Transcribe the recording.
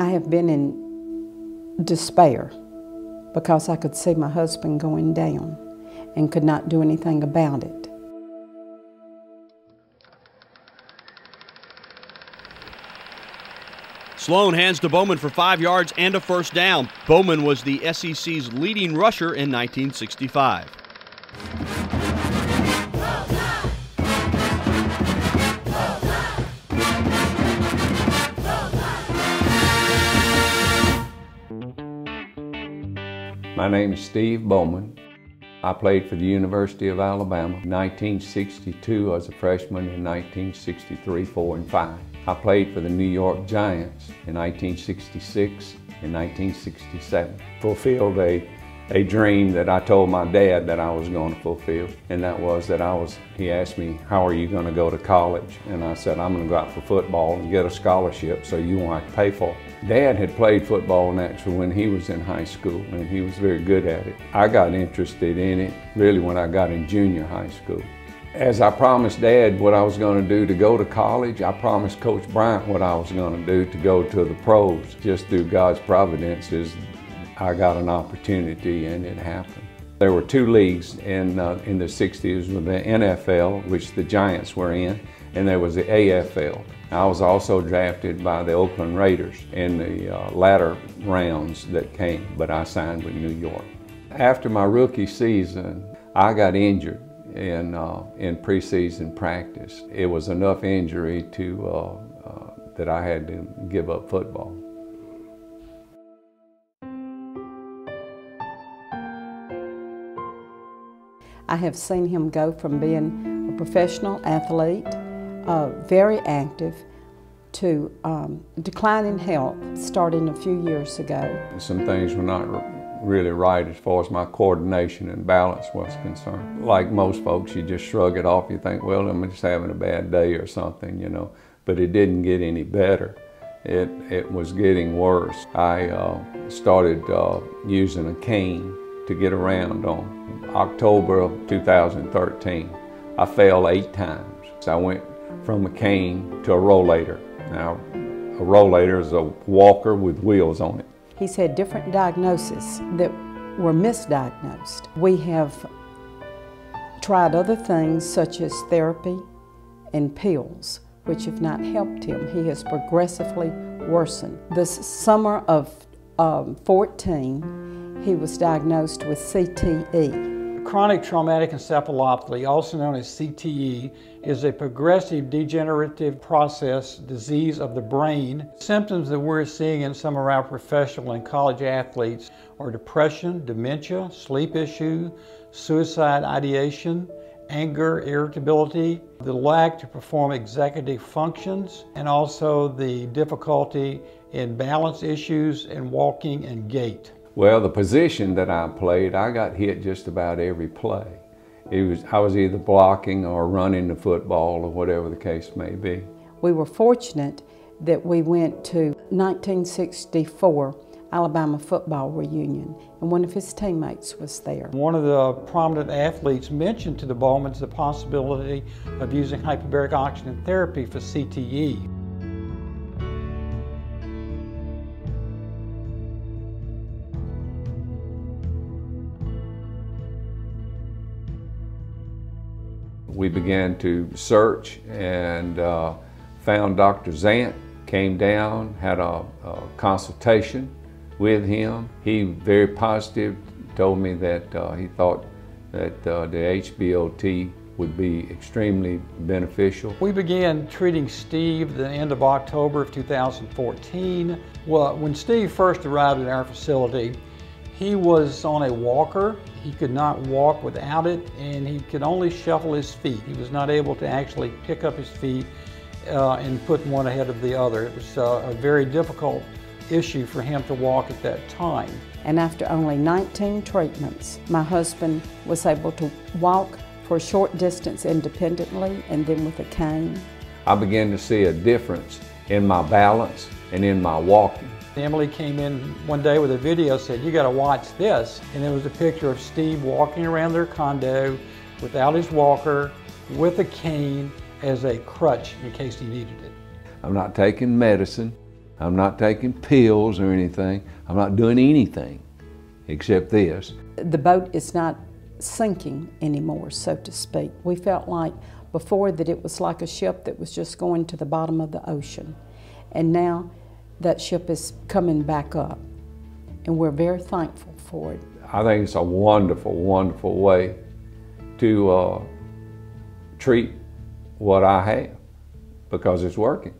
I have been in despair because I could see my husband going down and could not do anything about it. Sloan hands to Bowman for 5 yards and a first down. Bowman was the SEC's leading rusher in 1965. My name is Steve Bowman. I played for the University of Alabama in 1962 as a freshman, in 1963, 4 and 5. I played for the New York Giants in 1966 and 1967. Fulfilled a dream that I told my dad that I was going to fulfill, and that was that he asked me, how are you going to go to college? And I said, I'm going to go out for football and get a scholarship so you won't have to pay for it. Dad had played football naturally when he was in high school, and he was very good at it. I got interested in it really when I got in junior high school. As I promised Dad what I was going to do to go to college, I promised Coach Bryant what I was going to do to go to the pros. Just through God's providences, I got an opportunity and it happened. There were 2 leagues in the 60s, with the NFL, which the Giants were in, and there was the AFL. I was also drafted by the Oakland Raiders in the latter rounds that came, but I signed with New York. After my rookie season, I got injured in preseason practice. It was enough injury that I had to give up football. I have seen him go from being a professional athlete, very active, to decline in health starting a few years ago. Some things were not really right as far as my coordination and balance was concerned. Like most folks, you just shrug it off. You think, well, I'm just having a bad day or something, you know. But it didn't get any better. It was getting worse. I started using a cane to get around on. October of 2013, I fell 8 times. I went from a cane to a rollator. Now, a rollator is a walker with wheels on it. He's had different diagnoses that were misdiagnosed. We have tried other things such as therapy and pills, which have not helped him. He has progressively worsened. This summer of 14, he was diagnosed with CTE. Chronic Traumatic Encephalopathy, also known as CTE, is a progressive degenerative process disease of the brain. Symptoms that we're seeing in some of our professional and college athletes are depression, dementia, sleep issues, suicide ideation, anger, irritability, the lack to perform executive functions, and also the difficulty in balance issues and walking and gait. Well, the position that I played, I got hit just about every play. I was either blocking or running the football or whatever the case may be. We were fortunate that we went to 1964 Alabama football reunion, and one of his teammates was there. One of the prominent athletes mentioned to the Bowmans the possibility of using hyperbaric oxygen therapy for CTE. We began to search and found Dr. Zant, came down, had a consultation with him. He very positive, told me that he thought that the HBOT would be extremely beneficial. We began treating Steve the end of October of 2014. Well, when Steve first arrived at our facility, he was on a walker. He could not walk without it, and he could only shuffle his feet. He was not able to actually pick up his feet and put one ahead of the other. It was a very difficult issue for him to walk at that time. And after only 19 treatments, my husband was able to walk for a short distance independently and then with a cane. I began to see a difference in my balance and in my walking. Emily came in one day with a video, said, "You got to watch this." And there was a picture of Steve walking around their condo without his walker, with a cane as a crutch in case he needed it. I'm not taking medicine. I'm not taking pills or anything. I'm not doing anything except this. The boat is not sinking anymore, so to speak. We felt like before that it was like a ship that was just going to the bottom of the ocean. And now that ship is coming back up. And we're very thankful for it. I think it's a wonderful, wonderful way to treat what I have, because it's working.